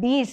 20,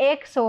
100,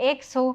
100,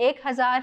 1000,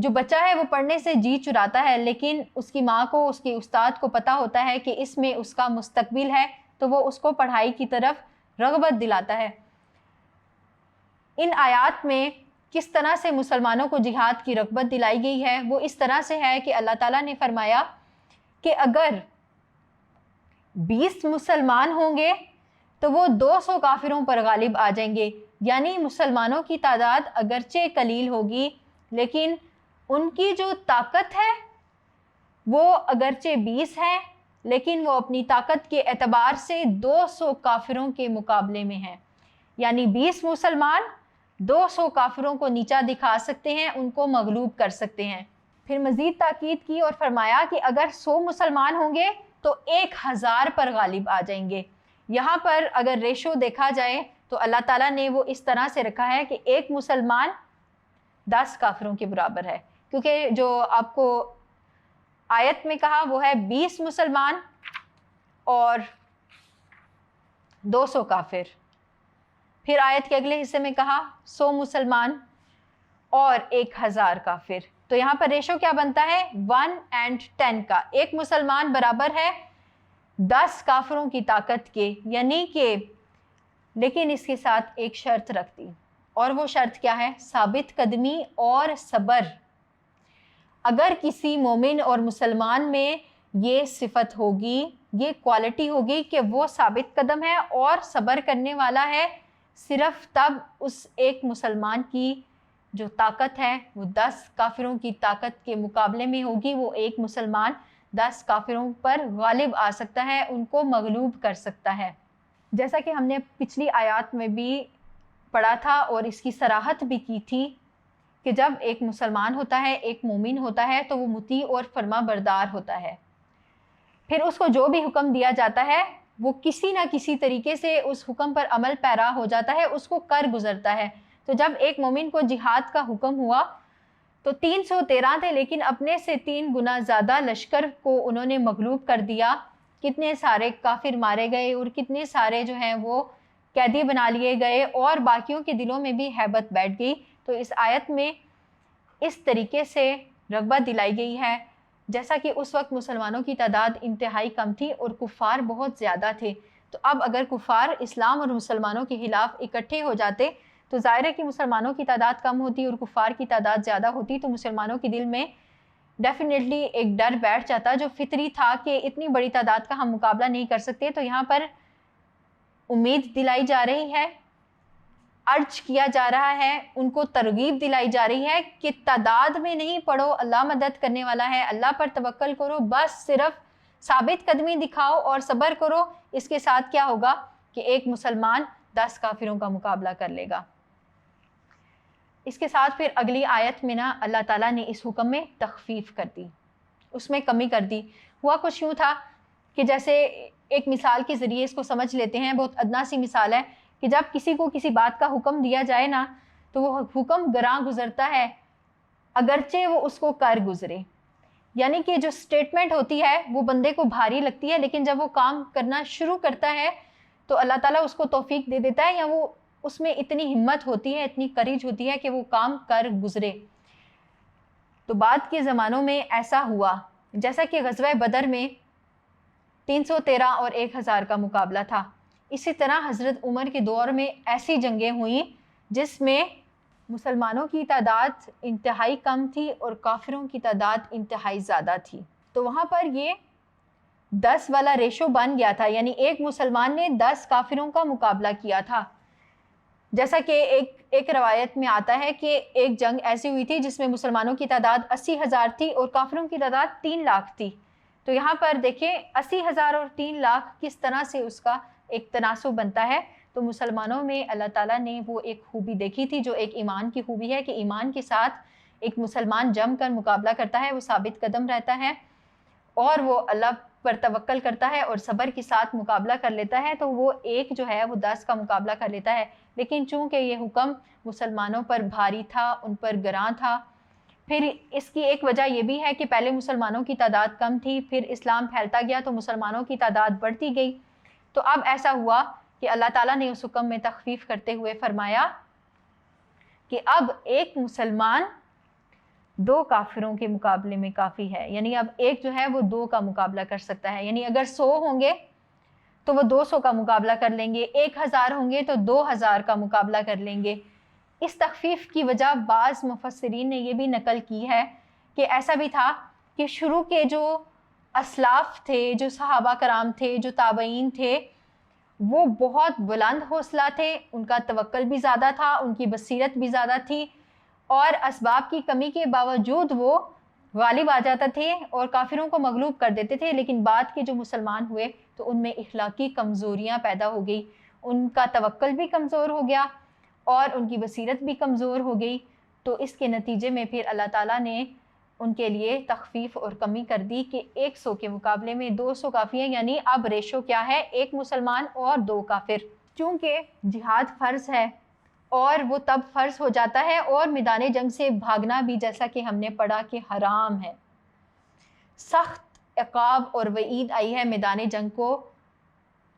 جو بچہ ہے وہ پڑھنے سے جی چراتا ہے، لیکن اس کی ماں کو، اس کے استاد کو پتہ ہوتا ہے کہ اس میں اس کا مستقبل ہے، تو وہ اس کو پڑھائی کی طرف رغبت دلاتا ہے۔ ان آیات میں کس طرح سے مسلمانوں کو جہاد کی رغبت دلائی گئی ہے، وہ اس طرح سے ہے کہ اللہ تعالیٰ نے فرمایا کہ اگر 20 مسلمان ہوں گے تو وہ 200 کافروں پر غالب آ جائیں گے، یعنی مسلمانوں کی تعداد اگرچہ قلیل ہوگی لیکن ان کی جو طاقت ہے وہ اگرچہ 20 ہے لیکن وہ اپنی طاقت کے اعتبار سے 200 کافروں کے مقابلے میں ہیں، یعنی 20 مسلمان 200 کافروں کو نیچا دکھا سکتے ہیں، ان کو مغلوب کر سکتے ہیں۔ پھر مزید تاکید کی اور فرمایا کہ اگر 100 مسلمان ہوں گے تو 1000 پر غالب آ جائیں گے۔ یہاں پر اگر ریشو دیکھا جائے تو اللہ تعالیٰ نے وہ اس طرح سے رکھا ہے کہ ایک مسلمان 10 کافروں کے برابر ہے، کیونکہ جو آپ کو آیت میں کہا وہ ہے 20 مسلمان اور 200 کافر۔ پھر آیت کے اگلے حصے میں کہا 100 مسلمان اور 1000 کافر، تو یہاں پر ریشو کیا بنتا ہے 1:10 کا، ایک مسلمان برابر ہے 10 کافروں کی طاقت کے، یعنی کہ لیکن اس کے ساتھ ایک شرط رکھ دی، اور وہ شرط کیا ہے؟ ثابت قدمی اور صبر۔ اگر کسی مومن اور مسلمان میں یہ صفت ہوگی، یہ کوالٹی ہوگی کہ وہ ثابت قدم ہے اور صبر کرنے والا ہے، صرف تب اس ایک مسلمان کی جو طاقت ہے وہ 10 کافروں کی طاقت کے مقابلے میں ہوگی، وہ ایک مسلمان 10 کافروں پر غالب آ سکتا ہے، ان کو مغلوب کر سکتا ہے۔ جیسا کہ ہم نے پچھلی آیات میں بھی پڑھا تھا اور اس کی صراحت بھی کی تھی کہ جب ایک مسلمان ہوتا ہے، ایک مومن ہوتا ہے، تو وہ مطیع اور فرما بردار ہوتا ہے، پھر اس کو جو بھی حکم دیا جاتا ہے وہ کسی نہ کسی طریقے سے اس حکم پر عمل پیرا ہو جاتا ہے، اس کو کر گزرتا ہے۔ تو جب ایک مومن کو جہاد کا حکم ہوا تو 313 تھے، لیکن اپنے سے 3 گنا زیادہ لشکر کو انہوں نے مغلوب کر دیا، کتنے سارے کافر مارے گئے اور کتنے سارے جو ہیں وہ قیدی بنا لیے گئے، اور باقیوں کے دلوں میں بھی ہیبت بیٹھ گئی۔ تو اس آیت میں اس طریقے سے رغبت دلائی گئی ہے، جیسا کہ اس وقت مسلمانوں کی تعداد انتہائی کم تھی اور کفار بہت زیادہ تھے، تو اب اگر کفار اسلام اور مسلمانوں کے خلاف اکٹھے ہو جاتے تو ظاہر ہے کہ مسلمانوں کی تعداد کم ہوتی اور کفار کی تعداد زیادہ ہوتی، تو مسلمانوں کے دل میں ڈیفینیٹلی ایک ڈر بیٹھ جاتا جو فطری تھا کہ اتنی بڑی تعداد کا ہم مقابلہ نہیں کر سکتے۔ تو یہاں پر امید دلائی جا رہی ہے، ارج کیا جا رہا ہے، ان کو ترغیب دلائی جا رہی ہے کہ تعداد میں نہیں پڑھو، اللہ مدد کرنے والا ہے، اللہ پر توکل کرو، بس صرف ثابت قدمی دکھاؤ اور صبر کرو۔ اس کے ساتھ کیا ہوگا کہ ایک مسلمان 10 کافروں کا مقابلہ کر لے گا۔ اس کے ساتھ پھر اگلی آیت میں نا اللہ تعالیٰ نے اس حکم میں تخفیف کر دی، اس میں کمی کر دی۔ ہوا کچھ یوں تھا کہ جیسے ایک مثال کے ذریعے اس کو سمجھ لیتے ہیں، بہت ادنا سی مثال ہے کہ جب کسی کو کسی بات کا حکم دیا جائے نا تو وہ حکم گراں گزرتا ہے اگرچہ وہ اس کو کر گزرے، یعنی کہ جو سٹیٹمنٹ ہوتی ہے وہ بندے کو بھاری لگتی ہے، لیکن جب وہ کام کرنا شروع کرتا ہے تو اللہ تعالیٰ اس کو توفیق دے دیتا ہے، یا وہ اس میں اتنی ہمت ہوتی ہے، اتنی کریج ہوتی ہے کہ وہ کام کر گزرے۔ تو بعد کے زمانوں میں ایسا ہوا، جیسا کہ غزوہ بدر میں 313 اور 1000 کا مقابلہ تھا، اسی طرح حضرت عمر کے دور میں ایسی جنگیں ہوئیں جس میں مسلمانوں کی تعداد انتہائی کم تھی اور کافروں کی تعداد انتہائی زیادہ تھی۔ تو وہاں پر یہ 10 والا ریشو بن گیا تھا، یعنی ایک مسلمان نے 10 کافروں کا مقابلہ کیا تھا۔ جیسا کہ ایک روایت میں آتا ہے کہ ایک جنگ ایسی ہوئی تھی جس میں مسلمانوں کی تعداد 80,000 تھی اور کافروں کی تعداد 3 لاکھ تھی۔ تو یہاں پر دیکھیں 80,000 اور 3 لاکھ کس طرح سے اس کا ایک تناسب بنتا ہے۔ تو مسلمانوں میں اللہ تعالیٰ نے وہ ایک خوبی دیکھی تھی جو ایک ایمان کی خوبی ہے کہ ایمان کے ساتھ ایک مسلمان جم کر مقابلہ کرتا ہے، وہ ثابت قدم رہتا ہے اور وہ اللہ پر توکل کرتا ہے اور صبر کے ساتھ مقابلہ کر لیتا ہے، تو وہ ایک جو ہے وہ 10 کا مقابلہ کر لیتا ہے۔ لیکن چونکہ یہ حکم مسلمانوں پر بھاری تھا، ان پر گراں تھا، پھر اس کی ایک وجہ یہ بھی ہے کہ پہلے مسلمانوں کی تعداد کم تھی، پھر اسلام پھیلتا گیا تو مسلمانوں کی تعداد بڑھتی گئی۔ تو اب ایسا ہوا کہ اللہ تعالیٰ نے اس حکم میں تخفیف کرتے ہوئے فرمایا کہ اب ایک مسلمان 2 کافروں کے مقابلے میں کافی ہے. یعنی اب ایک جو ہے وہ 2 کا مقابلہ کر سکتا ہے. یعنی اگر 100 ہوں گے تو وہ 200 کا مقابلہ کر لیں گے, 1000 ہوں گے تو 2000 کا مقابلہ کر لیں گے. اس تخفیف کی وجہ بعض مفسرین نے یہ بھی نقل کی ہے کہ ایسا بھی تھا کہ شروع کے جو اسلاف تھے, جو صحابہ کرام تھے, جو تابعین تھے, وہ بہت بلند حوصلہ تھے, ان کا توکل بھی زیادہ تھا, ان کی بصیرت بھی زیادہ تھی, اور اسباب کی کمی کے باوجود وہ غالب آ جاتا تھے اور کافروں کو مغلوب کر دیتے تھے. لیکن بعد کے جو مسلمان ہوئے تو ان میں اخلاقی کمزوریاں پیدا ہو گئی, ان کا توکل بھی کمزور ہو گیا اور ان کی بصیرت بھی کمزور ہو گئی. تو اس کے نتیجے میں پھر اللہ تعالیٰ نے ان کے لیے تخفیف اور کمی کر دی کہ 100 کے مقابلے میں 200 کافی ہیں. یعنی اب ریشو کیا ہے, 1 مسلمان اور 2 کافر. چونکہ جہاد فرض ہے اور وہ تب فرض ہو جاتا ہے, اور میدان جنگ سے بھاگنا بھی جیسا کہ ہم نے پڑھا کہ حرام ہے. سخت عقاب اور وعید آئی ہے میدان جنگ کو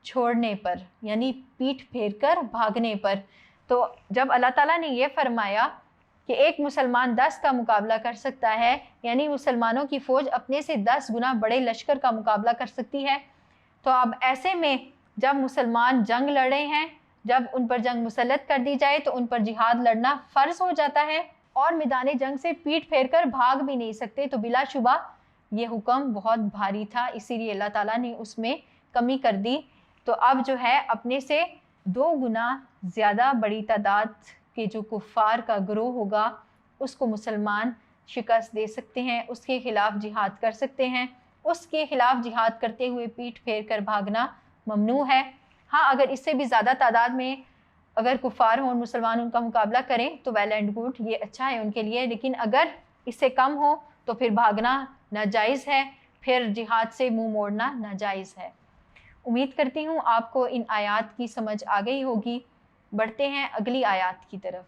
چھوڑنے پر, یعنی پیٹھ پھیر کر بھاگنے پر. تو جب اللہ تعالیٰ نے یہ فرمایا کہ 1 مسلمان 10 کا مقابلہ کر سکتا ہے, یعنی مسلمانوں کی فوج اپنے سے 10 گنا بڑے لشکر کا مقابلہ کر سکتی ہے, تو اب ایسے میں جب مسلمان جنگ لڑے ہیں, جب ان پر جنگ مسلط کر دی جائے تو ان پر جہاد لڑنا فرض ہو جاتا ہے اور میدان جنگ سے پیٹھ پھیر کر بھاگ بھی نہیں سکتے. تو بلا شبہ یہ حکم بہت بھاری تھا, اسی لیے اللہ تعالیٰ نے اس میں کمی کر دی. تو اب جو ہے اپنے سے 2 گنا زیادہ بڑی تعداد کے جو کفار کا گروہ ہوگا اس کو مسلمان شکست دے سکتے ہیں, اس کے خلاف جہاد کر سکتے ہیں. اس کے خلاف جہاد کرتے ہوئے پیٹھ پھیر کر بھاگنا ممنوع ہے. ہاں اگر اس سے بھی زیادہ تعداد میں اگر کفار ہوں اور مسلمان ان کا مقابلہ کریں تو ویل اینڈ گڈ, یہ اچھا ہے ان کے لیے. لیکن اگر اس سے کم ہو تو پھر بھاگنا ناجائز ہے, پھر جہاد سے منہ موڑنا ناجائز ہے. امید کرتی ہوں آپ کو ان آیات کی سمجھ آ گئی ہوگی. بڑھتے ہیں اگلی آیات کی طرف.